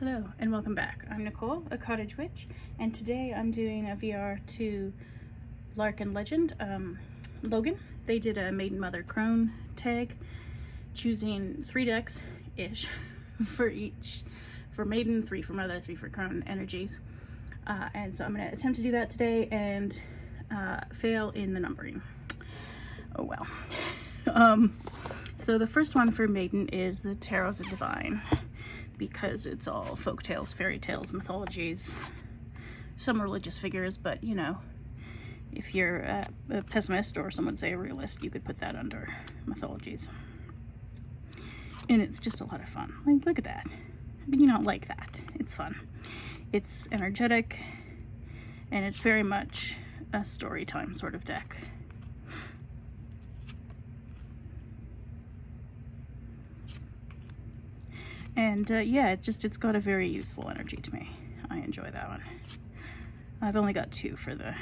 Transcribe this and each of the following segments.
Hello and welcome back. I'm Nicole, a cottage witch, and today I'm doing a VR to Larkin Legend. Logan, they did a Maiden Mother Crone tag, choosing 3 decks-ish for each, for Maiden, 3 for Mother, 3 for Crone energies. And so I'm going to attempt to do that today and fail in the numbering. Oh well. So the first one for Maiden is the Tarot of the Divine, because it's all folk tales, fairy tales, mythologies, some religious figures, but you know, if you're a pessimist or some would say a realist, you could put that under mythologies. And it's just a lot of fun. Like, look at that. But you don't like that. It's fun. It's energetic, and it's very much a story time sort of deck. And yeah, it's got a very youthful energy to me. I enjoy that one. I've only got 2 for the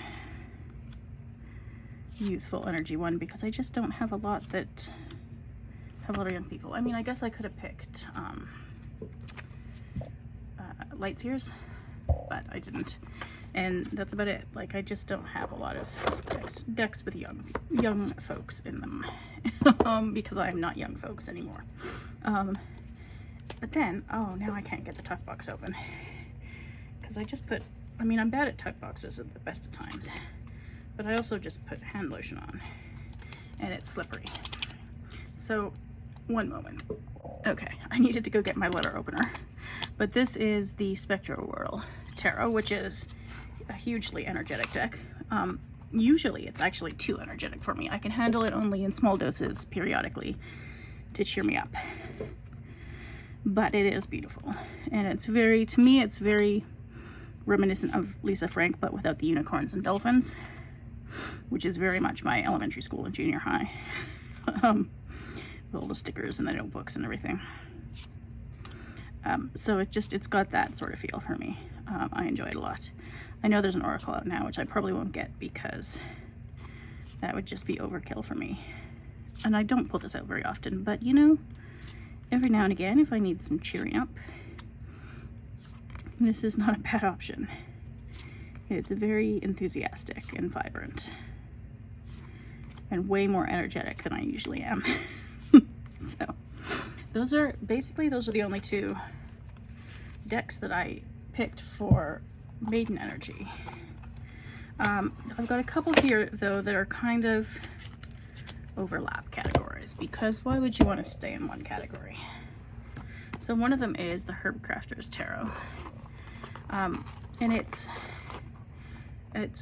youthful energy one because I just don't have a lot that have a lot of young people. I mean, I guess I could have picked Light Seers, but I didn't. And that's about it. Like, I just don't have a lot of decks with young folks in them because I'm not young folks anymore. But then, oh, now I can't get the tuck box open because I just put, I mean, I'm bad at tuck boxes at the best of times, but I also just put hand lotion on and it's slippery. So, one moment. Okay, I needed to go get my letter opener. But this is the Spectral Whirl Tarot, which is a hugely energetic deck. Usually it's actually too energetic for me. I can handle it only in small doses periodically to cheer me up. But it is beautiful, and it's very, to me, it's very reminiscent of Lisa Frank, but without the unicorns and dolphins, which is very much my elementary school and junior high. With all the stickers and the notebooks and everything. So it's got that sort of feel for me. I enjoy it a lot. I know there's an oracle out now, which I probably won't get because that would just be overkill for me. And I don't pull this out very often, but you know, every now and again, if I need some cheering up, this is not a bad option. It's very enthusiastic and vibrant and way more energetic than I usually am. So those are the only 2 decks that I picked for Maiden energy. I've got a couple here though that are kind of overlap categories, because why would you want to stay in one category? So one of them is the Herbcrafters Tarot, and it's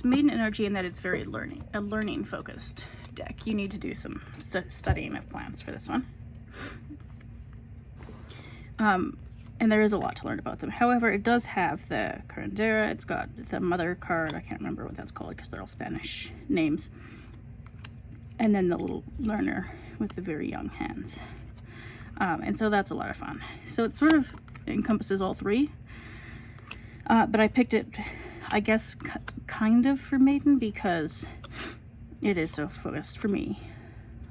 Maiden energy in that it's very learning focused deck. You need to do some studying of plants for this one, and there is a lot to learn about them. However, it does have the curandera. It's got the mother card. I can't remember what that's called because they're all Spanish names. And then the little learner with the very young hands. And so that's a lot of fun. So it sort of encompasses all 3. But I picked it, I guess, kind of for Maiden because it is so focused for me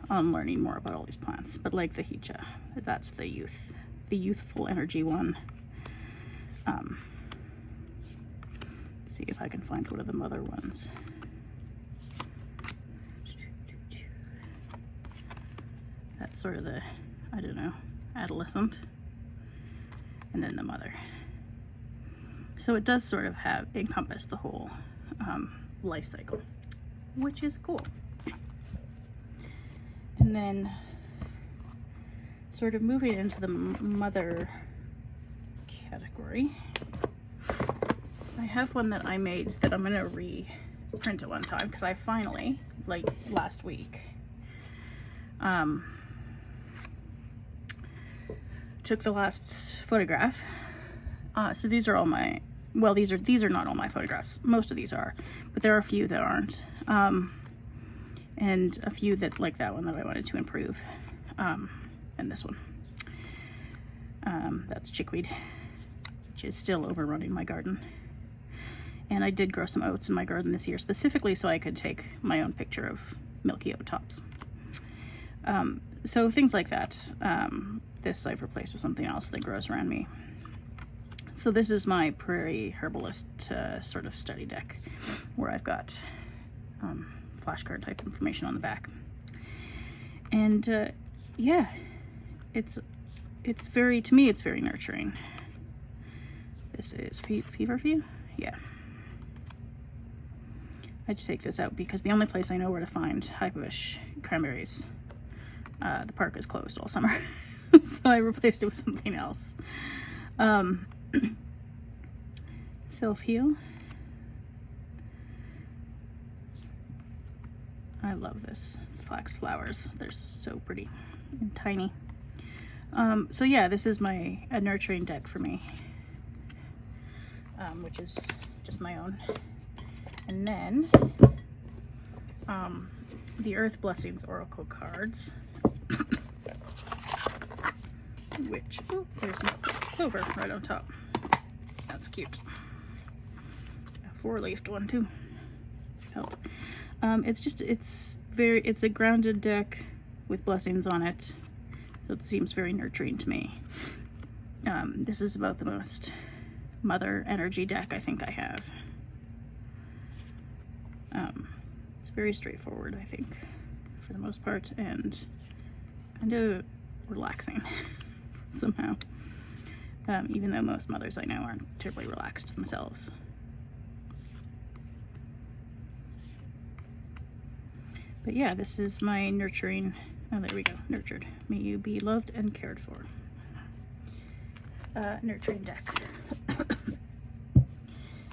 on learning more about all these plants. But like the Hicha, that's the youthful energy one. Let's see if I can find one of the mother ones. That's sort of the, I don't know, adolescent, and then the mother. So it does sort of encompass the whole life cycle, which is cool. And then sort of moving into the mother category, I have one that I made that I'm gonna reprint at one time because I finally, like last week, took the last photograph. So these are all my, well, these are not all my photographs. Most of these are, but there are a few that aren't. And a few that, like that one, that I wanted to improve. And this one. That's chickweed, which is still overrunning my garden. And I did grow some oats in my garden this year specifically so I could take my own picture of milky oat tops. So things like that. This I've replaced with something else that grows around me. So this is my Prairie Herbalist sort of study deck, where I've got flashcard type information on the back. And yeah, it's very, to me, it's very nurturing. This is Feverfew? Yeah. I just take this out because the only place I know where to find high bush cranberries, the park is closed all summer. So I replaced it with something else. Self-heal. I love this. Flax flowers. They're so pretty and tiny. So yeah, this is a nurturing deck for me, which is just my own. And then the Earth Blessings Oracle cards, which, oh, there's some clover right on top. That's cute. A 4-leafed one too. Felt. It's a grounded deck with blessings on it, so it seems very nurturing to me. This is about the most mother energy deck I think I have. It's very straightforward, I think, for the most part, and kind of relaxing somehow. Even though most mothers I know aren't terribly relaxed themselves. But yeah, this is my nurturing, oh there we go, nurtured. May you be loved and cared for. Nurturing deck.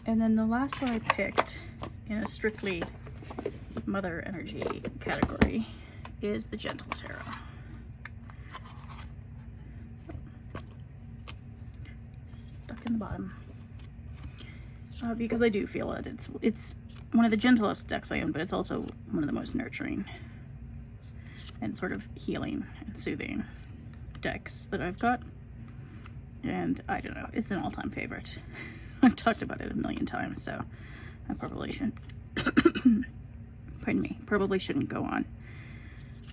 And then the last one I picked in a strictly mother energy category is the Gentle Tarot. Stuck in the bottom. Because I do feel it. It's one of the gentlest decks I own, but it's also one of the most nurturing and sort of healing and soothing decks that I've got. And I don't know, it's an all-time favorite. I've talked about it a million times, so I probably shouldn't, pardon me, probably shouldn't go on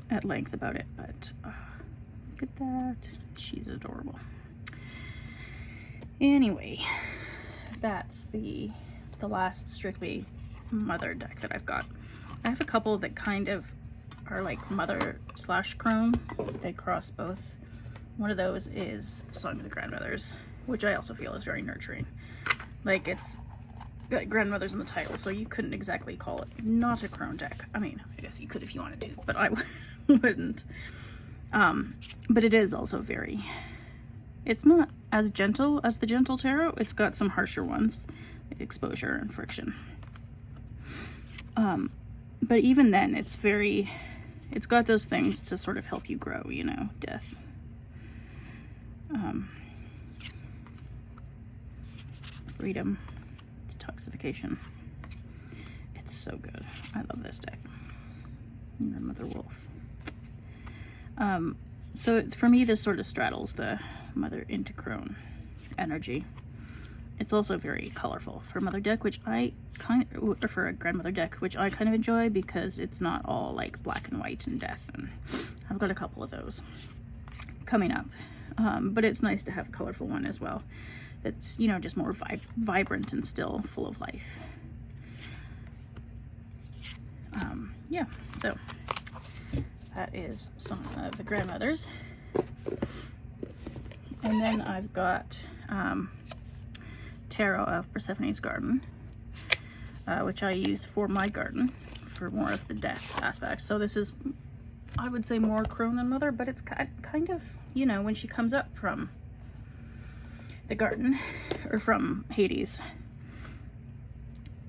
at length about it, but look at that. She's adorable. Anyway, that's the last strictly mother deck that I've got. I have a couple that kind of are like mother / crone. They cross both. One of those is the Song of the Grandmothers, which I also feel is very nurturing. Like, it's got grandmothers in the title, so you couldn't exactly call it not a crone deck. I mean, I guess you could if you wanted to, but I wouldn't. But it is also very, it's not as gentle as the Gentle Tarot. It's got some harsher ones, like exposure and friction. But even then, it's got those things to sort of help you grow, you know, death. Freedom, detoxification. It's so good. I love this deck. Mother Wolf. So for me, this sort of straddles the mother into crone energy. It's also very colorful for a mother deck, which I or for a grandmother deck, which I kind of enjoy because it's not all like black and white and death. And I've got a couple of those coming up. But it's nice to have a colorful one as well. It's, you know, just more vibrant and still full of life. Yeah, so that is some of the grandmothers. And then I've got Tarot of Persephone's Garden, which I use for my garden for more of the death aspect. So this is, I would say, more crone than mother, but it's kind of, you know, when she comes up from the garden, or from Hades,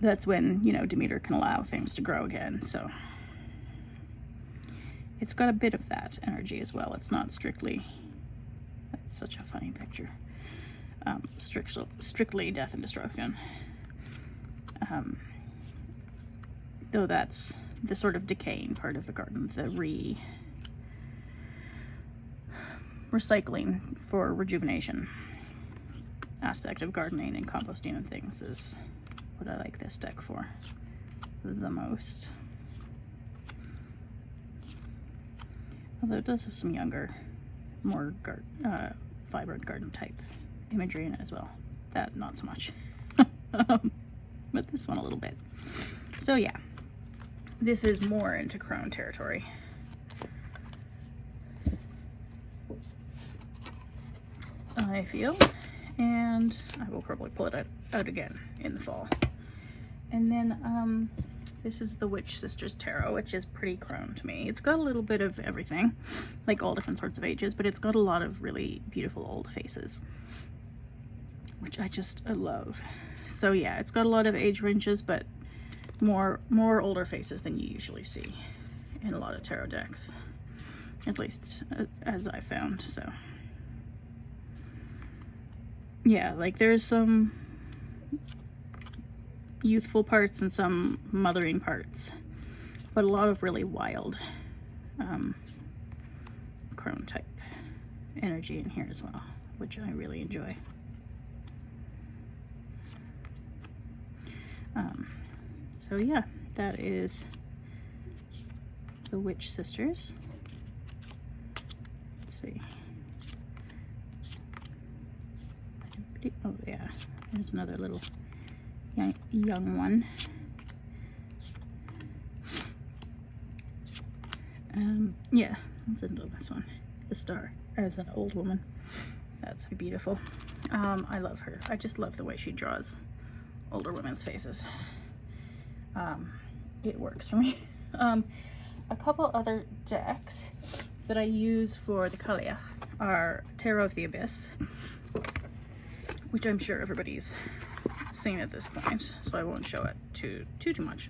that's when, you know, Demeter can allow things to grow again. So it's got a bit of that energy as well. It's not strictly, that's such a funny picture, strictly death and destruction. Though that's the sort of decaying part of the garden, the recycling for rejuvenation aspect of gardening and composting and things is what I like this deck for the most. Although it does have some younger, more vibrant garden type imagery in it as well. that not so much. But this one a little bit. So yeah, this is more into Crone territory. I feel, and I will probably pull it out again in the fall. And then this is the Witch Sisters Tarot, which is pretty Crone to me. It's got a little bit of everything, like all different sorts of ages, but it's got a lot of really beautiful old faces, which I love. So yeah, it's got a lot of age ranges, but more older faces than you usually see in a lot of tarot decks, at least as I found. So yeah, like there's some youthful parts and some mothering parts, but a lot of really wild Crone type energy in here as well, which I really enjoy. So yeah, that is the Witch Sisters. Let's see. Oh yeah, there's another little young one. Yeah, let's end on this one. The Star as an old woman. That's beautiful. I love her. I just love the way she draws older women's faces. It works for me. A couple other decks that I use for the Kalia are Tarot of the Abyss, which I'm sure everybody's seen at this point, so I won't show it too much,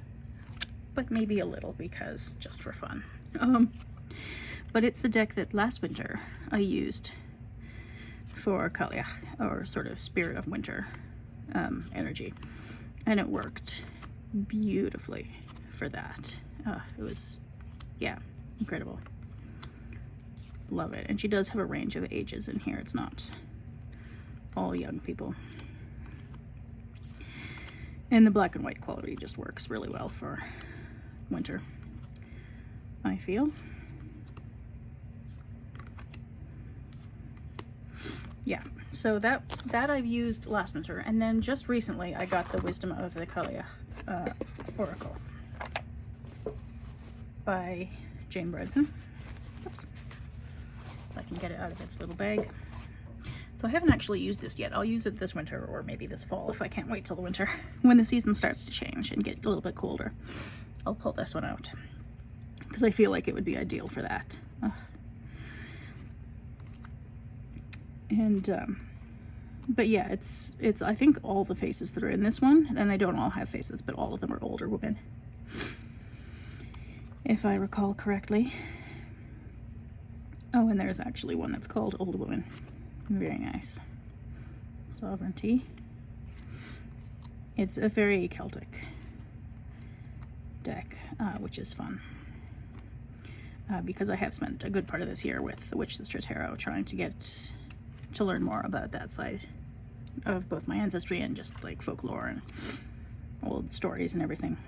but maybe a little, because just for fun. But it's the deck that last winter I used for Kalia, or sort of Spirit of Winter energy, and it worked beautifully for that. It was, yeah, incredible. Love it. And she does have a range of ages in here. It's not all young people. And the black and white quality just works really well for winter, I feel. Yeah, so that I've used last winter, and then just recently I got the Wisdom of the Kalia Oracle by Jane Bredson. Oops. If I can get it out of its little bag. So I haven't actually used this yet. I'll use it this winter, or maybe this fall if I can't wait till the winter. When the season starts to change and get a little bit colder, I'll pull this one out, because I feel like it would be ideal for that. But yeah, it's I think all the faces that are in this one, and they don't all have faces, but all of them are older women, if I recall correctly. Oh, and there's actually one that's called Old Woman. Very nice. Sovereignty. It's a very Celtic deck, which is fun. Because I have spent a good part of this year with the Witch Sister Tarot trying to learn more about that side of both my ancestry and just like folklore and old stories and everything.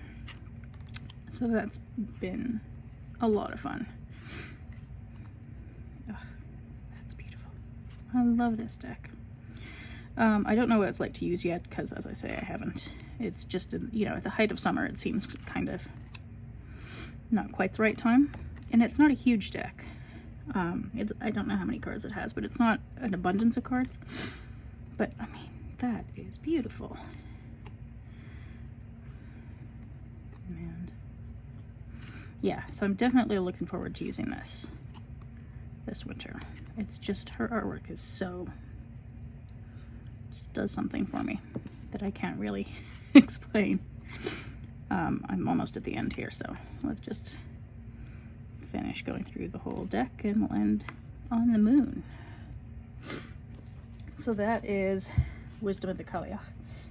So that's been a lot of fun. Oh, that's beautiful. I love this deck. I don't know what it's like to use yet, because as I say, I haven't. It's just, you know, at the height of summer, it seems kind of not quite the right time. And it's not a huge deck. I don't know how many cards it has, but it's not an abundance of cards. But I mean, that is beautiful. And yeah, so I'm definitely looking forward to using this winter. It's just, her artwork is so, just does something for me that I can't really explain. I'm almost at the end here, so let's just finish going through the whole deck and we'll end on the moon. So that is Wisdom of the Kalia.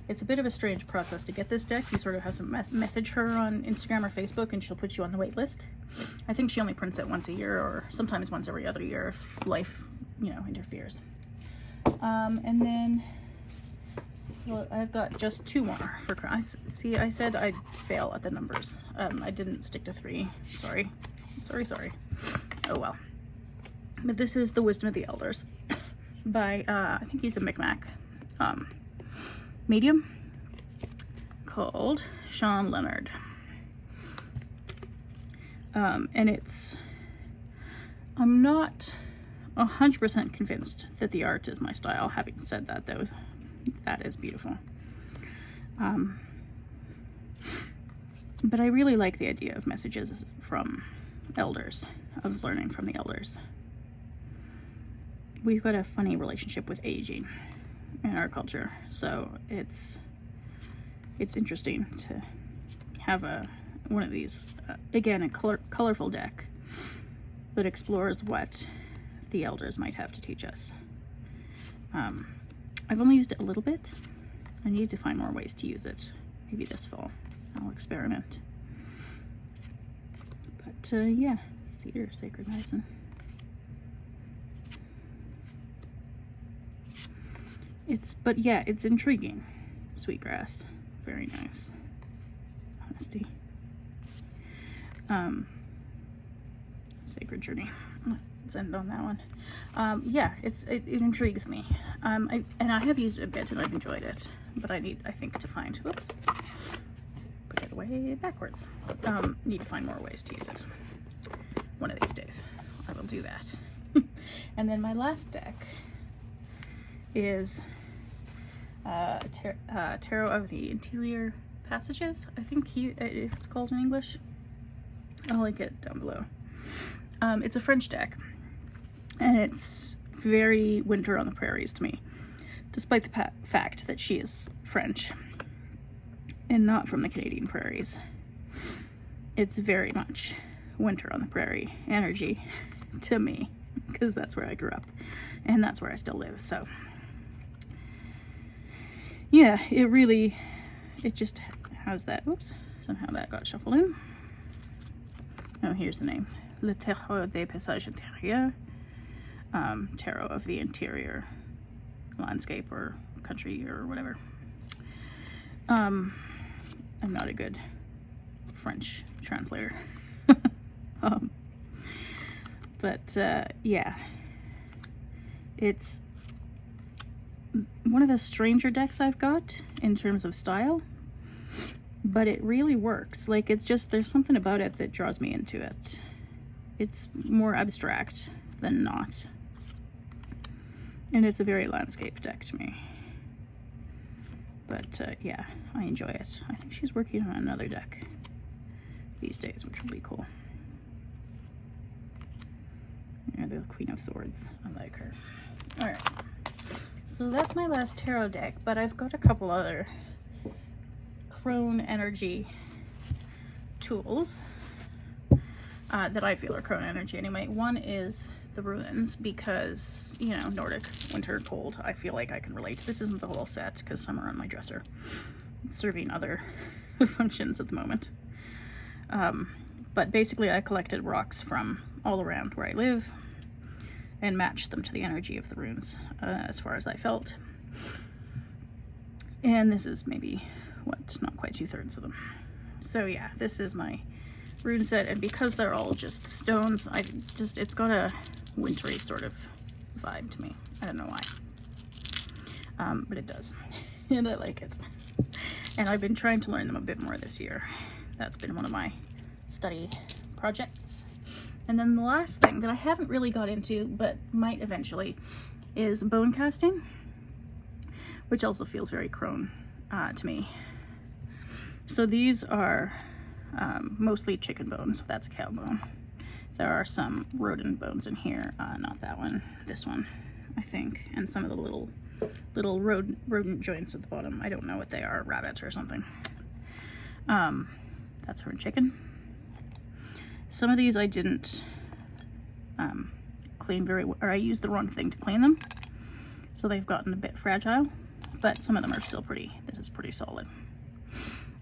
It's a bit of a strange process to get this deck. You sort of have to message her on Instagram or Facebook, and she'll put you on the wait list. I think she only prints it once a year, or sometimes once every other year if life, you know, interferes. And then, well, I've got just 2 more for Crone. See, I said I'd fail at the numbers. I didn't stick to 3. Sorry. Oh well. But this is the Wisdom of the Elders by, I think he's a Micmac. medium called Sean Leonard. And I'm not 100% convinced that the art is my style. Having said that, though, that is beautiful. But I really like the idea of messages from elders, of learning from the elders. We've got a funny relationship with aging in our culture, so it's interesting to have one of these, again, a colorful deck that explores what the elders might have to teach us. I've only used it a little bit. I need to find more ways to use it. Maybe this fall I'll experiment. But yeah, cedar, sacred medicine. But yeah, it's intriguing. Sweetgrass, very nice. Honesty. Sacred journey. Let's end on that one. Yeah, it intrigues me. And I have used it a bit and I've enjoyed it, but I think to find, whoops, put it away backwards. Need to find more ways to use it. One of these days, I will do that. And then my last deck is Tarot of the Interior Passages. I think it's called in English. I'll link it down below. It's a French deck, and it's very winter on the prairies to me, despite the fact that she is French and not from the Canadian prairies. It's very much winter on the prairie energy to me, because that's where I grew up and that's where I still live. So yeah, it just has that. Oops, somehow that got shuffled in. Oh, here's the name. Le Tarot des Passages Intérieurs. Tarot of the Interior Landscape or Country or whatever. I'm not a good French translator. But yeah, it's one of the stranger decks I've got in terms of style, but it really works. Like, it's just, there's something about it that draws me into it. It's more abstract than not, and it's a very landscape deck to me. But yeah, I enjoy it. I think she's working on another deck these days, which will be cool. Yeah, the Queen of Swords. I like her. Alright. So that's my last tarot deck, but I've got a couple other Crone energy tools that I feel are Crone energy anyway. One is the runes, because, you know, Nordic, winter, cold, I feel like I can relate. This isn't the whole set, because some are on my dresser. It's serving other functions at the moment. But basically I collected rocks from all around where I live and matched them to the energy of the runes as far as I felt. And this is maybe, what, not quite 2/3 of them. So yeah, this is my rune set, and because they're all just stones, it's got a wintry sort of vibe to me. I don't know why. But it does. And I like it. And I've been trying to learn them a bit more this year. That's been one of my study projects. And then the last thing that I haven't really got into, but might eventually, is bone casting, which also feels very Crone to me. So these are mostly chicken bones. That's cow bone. There are some rodent bones in here. Not that one. This one, I think. And some of the little rodent joints at the bottom. I don't know what they are. Rabbit or something. That's from chicken. Some of these I didn't clean very well, or I used the wrong thing to clean them, so they've gotten a bit fragile, but some of them are still this is pretty solid,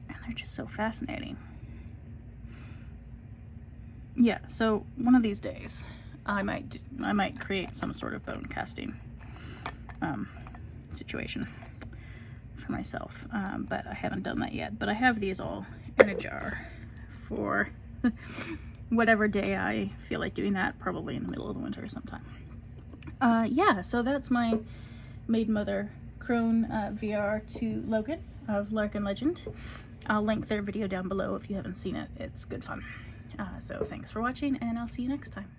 and they're just so fascinating. Yeah, so one of these days I might create some sort of bone casting situation for myself, but I haven't done that yet. But I have these all in a jar for whatever day I feel like doing that, probably in the middle of the winter sometime. Yeah, so that's my Maiden Mother Crone VR to Logan of Larkin Legend. I'll link their video down below if you haven't seen it. It's good fun. So thanks for watching, and I'll see you next time.